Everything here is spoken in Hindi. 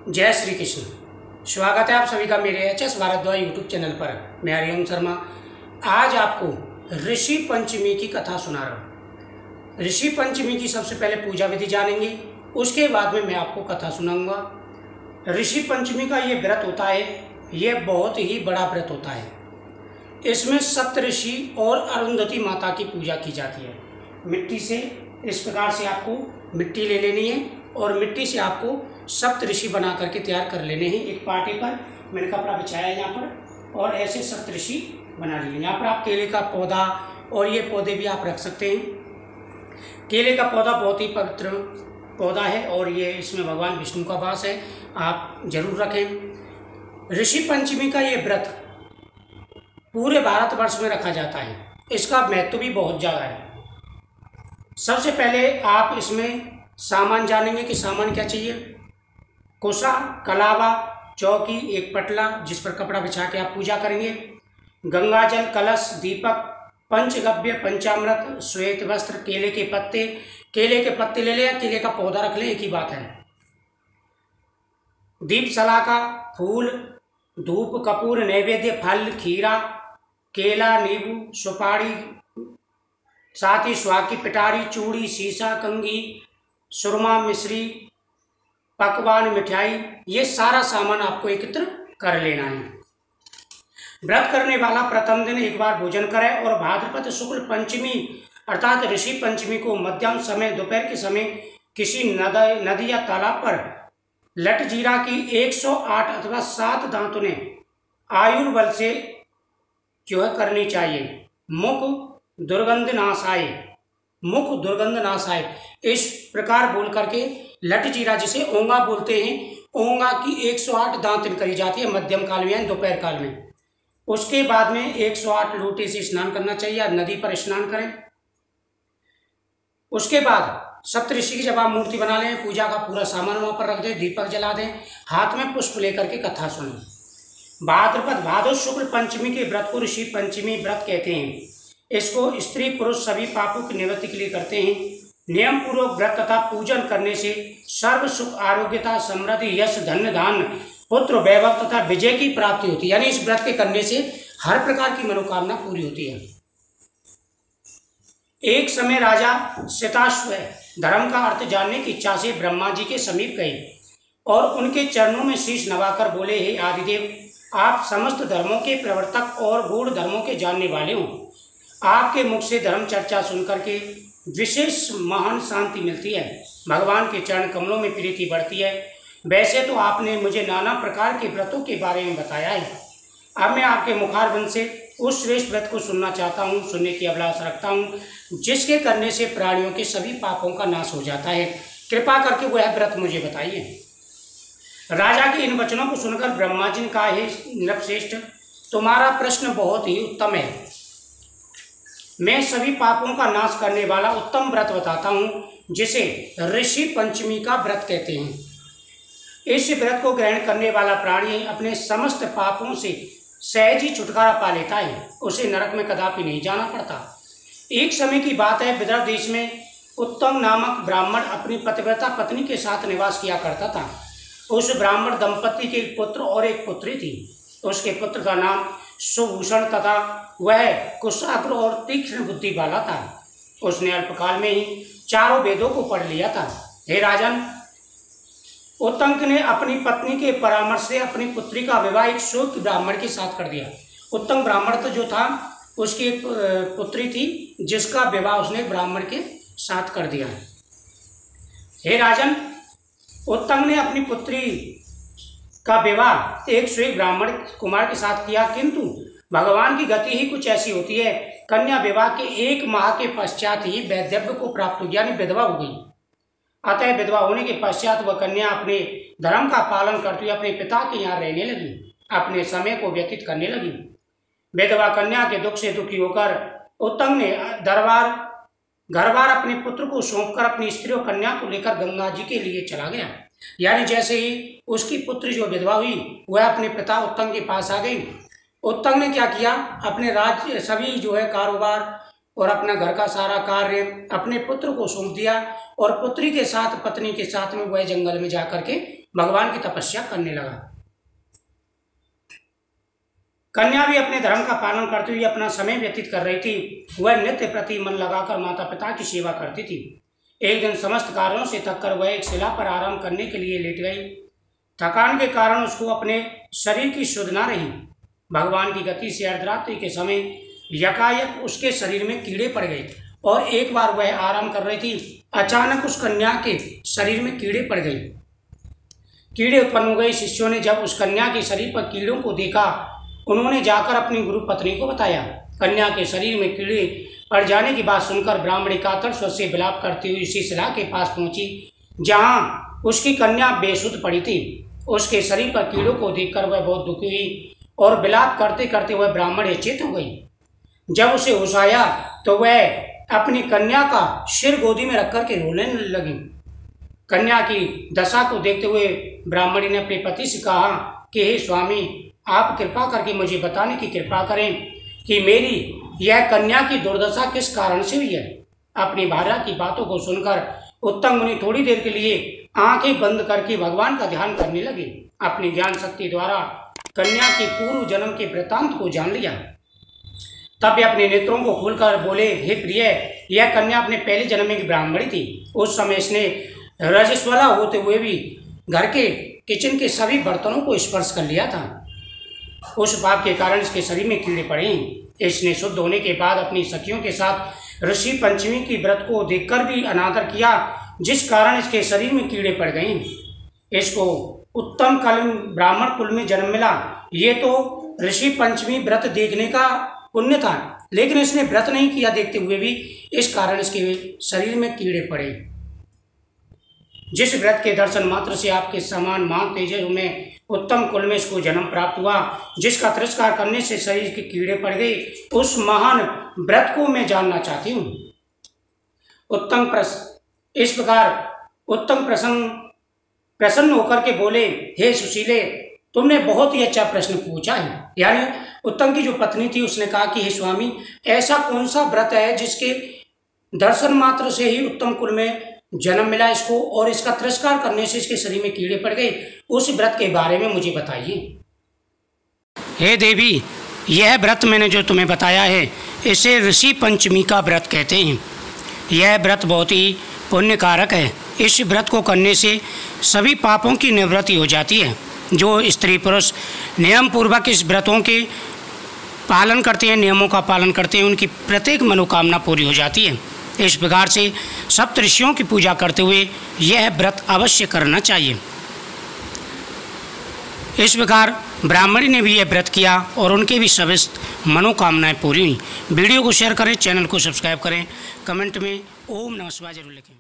जय श्री कृष्ण। स्वागत है आप सभी का मेरे HS भारद्वाज यूट्यूब चैनल पर। मैं हरिओम शर्मा आज आपको ऋषि पंचमी की कथा सुना रहा हूँ। ऋषि पंचमी की सबसे पहले पूजा विधि जानेंगे, उसके बाद में मैं आपको कथा सुनाऊंगा। ऋषि पंचमी का ये व्रत होता है, ये बहुत ही बड़ा व्रत होता है। इसमें सप्तऋषि और अरुंधति माता की पूजा की जाती है। मिट्टी से इस प्रकार से आपको मिट्टी ले लेनी है और मिट्टी से आपको सप्तऋषि बना करके तैयार कर लेने हैं। एक पाटे पर मैंने कपड़ा बिछाया है यहाँ पर और ऐसे सप्तऋषि बना लिए। यहाँ पर आप केले का पौधा और ये पौधे भी आप रख सकते हैं। केले का पौधा बहुत ही पवित्र पौधा है और ये इसमें भगवान विष्णु का वास है, आप जरूर रखें। ऋषि पंचमी का ये व्रत पूरे भारतवर्ष में रखा जाता है। इसका महत्व भी बहुत ज़्यादा है। सबसे पहले आप इसमें सामान जानेंगे कि सामान क्या चाहिए। कोसा, कलावा, चौकी, एक पटला जिस पर कपड़ा बिछा के आप पूजा करेंगे, गंगाजल, कलश, दीपक, पंचगव्य, पंचामृत, श्वेत वस्त्र, केले के पत्ते ले लें या केले का पौधा रख लें, एक ही बात है। दीप सलाखा, फूल, धूप, कपूर, नैवेद्य, फल, खीरा, केला, नींबू, सुपारी, साथ ही सुहाग की पिटारी, चूड़ी, शीशा, कंघी, सुरमा, मिश्री, पकवान, मिठाई, ये सारा सामान आपको एकत्र कर लेना है। व्रत करने वाला प्रथम दिन एक बार भोजन करे और भाद्रपद शुक्ल पंचमी अर्थात ऋषि पंचमी को मध्याह्न समय दोपहर के समय किसी नदी या तालाब पर लट जीरा की 108 अथवा 7 दांतों ने आयुर्बल से जो है करनी चाहिए। मुख दुर्गंध नाश आए इस प्रकार बोल करके लट जीरा जिसे ओंगा बोलते हैं, ओंगा की 108 दांतन करी जाती है मध्यम काल में यानी दोपहर काल में। उसके बाद में 108 लोटे से स्नान करना चाहिए या नदी पर स्नान करें। उसके बाद सप्तऋषि की जब आप मूर्ति बना लें, पूजा का पूरा सामान वहां पर रख दें, दीपक जला दें, हाथ में पुष्प लेकर के कथा सुनें। भाद्र शुक्ल पंचमी के व्रत को ऋषि पंचमी व्रत कहते हैं। इसको स्त्री पुरुष सभी पापों की निवृत्ति के लिए करते हैं। नियम पूर्वक व्रत तथा पूजन करने से सर्व सुख, आरोग्यता, समृद्धि, यश, धन, धान, पुत्र, वैभव तथा विजय की प्राप्ति होती है। यानी इस व्रत के करने से हर प्रकार की मनोकामना पूरी होती है। एक समय राजा शताश्व धर्म का अर्थ जानने की इच्छा से ब्रह्मा जी के समीप गए और उनके चरणों में शीश नवाकर बोले, हे आदिदेव, आप समस्त धर्मों के प्रवर्तक और गूढ़ धर्मों के जानने वाले हो। आपके मुख से धर्म चर्चा सुनकर के विशेष महान शांति मिलती है, भगवान के चरण कमलों में प्रीति बढ़ती है। वैसे तो आपने मुझे नाना प्रकार के व्रतों के बारे में बताया है, अब मैं आपके मुखारबिंद से उस श्रेष्ठ व्रत को सुनना चाहता हूँ, सुनने की अभिलाषा रखता हूँ, जिसके करने से प्राणियों के सभी पापों का नाश हो जाता है। कृपा करके वह व्रत मुझे बताइए। राजा के इन वचनों को सुनकर ब्रह्मा जी ने कहा, हे नृपश्रेष्ठ, तुम्हारा प्रश्न बहुत ही उत्तम है। मैं सभी पापों का नाश करने वाला उत्तम व्रत बताता हूँ, जिसे ऋषि पंचमी का व्रत कहते हैं। इस व्रत को ग्रहण करने वाला प्राणी अपने समस्त पापों से सहज ही छुटकारा पा लेता है, उसे नरक में कदापि नहीं जाना पड़ता। एक समय की बात है, विदर्भ देश में उत्तम नामक ब्राह्मण अपनी पतिव्रता पत्नी के साथ निवास किया करता था। उस ब्राह्मण दंपति के एक पुत्र और एक पुत्री थी। उसके पुत्र का नाम सुभूषण तथा वह कुशाग्र और तीक्ष्ण बुद्धि वाला था। उसने अल्पकाल में ही चारों वेदों को पढ़ लिया था। हे राजन, उत्तंक ने अपनी पत्नी के परामर्श से अपनी पुत्री का विवाह एक शूद्र ब्राह्मण के साथ कर दिया। उत्तम ब्राह्मण तो जो था, उसकी एक पुत्री थी जिसका विवाह उसने ब्राह्मण के साथ कर दिया। हे राजन, उत्तंक ने अपनी पुत्री का विवाह एक श्वेत ब्राह्मण कुमार के साथ किया, किंतु भगवान की गति ही कुछ ऐसी होती है, कन्या विवाह के 1 माह के पश्चात ही वैधव्य को प्राप्त हो गया, यानी विधवा हो गई। अतः विधवा होने के पश्चात वह कन्या अपने धर्म का पालन करती हुई अपने पिता के यहाँ रहने लगी, अपने समय को व्यतीत करने लगी। विधवा कन्या के दुख से दुखी होकर उत्तम ने घर बार अपने पुत्र को सौंपकर अपनी स्त्री और कन्या को लेकर गंगा जी के लिए चला गया। यानी जैसे ही उसकी पुत्री जो विधवा हुई, वह अपने पिता उत्तम के पास आ गई। उत्तम ने क्या किया, अपने राज्य सभी जो है कारोबार और अपना घर का सारा कार्य अपने पुत्र को सौंप दिया और पुत्री के साथ पत्नी के साथ में वह जंगल में जा करके भगवान की तपस्या करने लगा। कन्या भी अपने धर्म का पालन करते हुए अपना समय व्यतीत कर रही थी। वह नित्य प्रति मन लगाकर माता पिता की सेवा करती थी। एक दिन समस्त कार्यों से थककर वह एक शिला पर आराम करने के लिए लेट गई। थकान के कारण उसको अपने शरीर की सुध न रही। भगवान की गति से अर्धरात्रि के समय यकायक उसके शरीर में कीड़े पड़ गए और एक बार वह आराम कर रही थी, अचानक उस कन्या के शरीर में कीड़े पड़ गए। कीड़े उत्पन्न हो गए। शिष्यों ने जब उस कन्या के शरीर पर कीड़ों को देखा, उन्होंने जाकर अपनी गुरु पत्नी को बताया। कन्या के शरीर में कीड़े पड़ जाने की बात सुनकर ब्राह्मणी कातर स्वर से विलाप करती हुई उसी शिला के पास पहुंची जहां उसकी कन्या बेसुध पड़ी थी। उसके शरीर पर कीड़ों को देखकर वह बहुत दुखी हुई और विलाप करते करते वह ब्राह्मण चेत हो गई। जब उसे होश आया तो वह अपनी कन्या का सिर गोदी में रखकर के रोने लगी। कन्या की दशा को देखते हुए ब्राह्मणी ने अपने पति से कहा कि हे स्वामी, आप कृपा करके मुझे बताने की कृपा करें कि मेरी यह कन्या की दुर्दशा किस कारण से हुई है। अपनी भार्या की बातों को सुनकर उत्तम मुनि थोड़ी देर के लिए आंखें बंद करके भगवान का ध्यान करने लगे। अपनी ज्ञान शक्ति द्वारा कन्या के पूर्व जन्म के वृत्तांत को जान लिया। तब वे अपने नेत्रों को खोलकर बोले, हे प्रिय, यह कन्या अपने पहले जन्म में ब्राह्मणी थी। उस समय इसने रजस्वला होते हुए भी घर के किचन के सभी बर्तनों को स्पर्श कर लिया था। उस पाप के कारण इसके शरीर में कीड़े पड़े। इसने शुद्ध होने के बाद अपनी सखियों के साथ ऋषि पंचमी की व्रत को देखकर भी अनादर किया, जिस कारण इसके शरीर में कीड़े पड़ गए। इसको उत्तम काल ब्राह्मण कुल में जन्म मिला। ये तो ऋषि पंचमी व्रत देखने का पुण्य था, लेकिन इसने व्रत नहीं किया देखते हुए भी इस कारण इसके शरीर में कीड़े पड़े। जिस व्रत के दर्शन मात्र से आपके समान मान तेजस में उत्तम कुल में इसको जन्म प्राप्त हुआ, जिसका तिरस्कार करने से शरीर के कीड़े पड़ गए, उस महान व्रत को मैं जानना चाहती हूँ। इस प्रकार उत्तम प्रसन्न होकर के बोले, हे सुशीले, तुमने बहुत ही अच्छा प्रश्न पूछा है। यानी उत्तम की जो पत्नी थी उसने कहा कि हे स्वामी, ऐसा कौन सा व्रत है जिसके दर्शन मात्र से ही उत्तम कुल में जन्म मिला इसको और इसका तिरस्कार करने से इसके शरीर में कीड़े पड़ गए, उस व्रत के बारे में मुझे बताइए। हे देवी, यह व्रत मैंने जो तुम्हें बताया है इसे ऋषि पंचमी का व्रत कहते हैं। यह व्रत बहुत ही पुण्यकारक है। इस व्रत को करने से सभी पापों की निवृत्ति हो जाती है। जो स्त्री पुरुष नियम पूर्वक इस व्रतों के पालन करते हैं, नियमों का पालन करते हैं, उनकी प्रत्येक मनोकामना पूरी हो जाती है। इस प्रकार से सप्त ऋषियों की पूजा करते हुए यह व्रत अवश्य करना चाहिए। इस प्रकार ब्राह्मणी ने भी यह व्रत किया और उनके भी समस्त मनोकामनाएं पूरी हुई। वीडियो को शेयर करें, चैनल को सब्सक्राइब करें, कमेंट में ओम नमः शिवाय जरूर लिखें।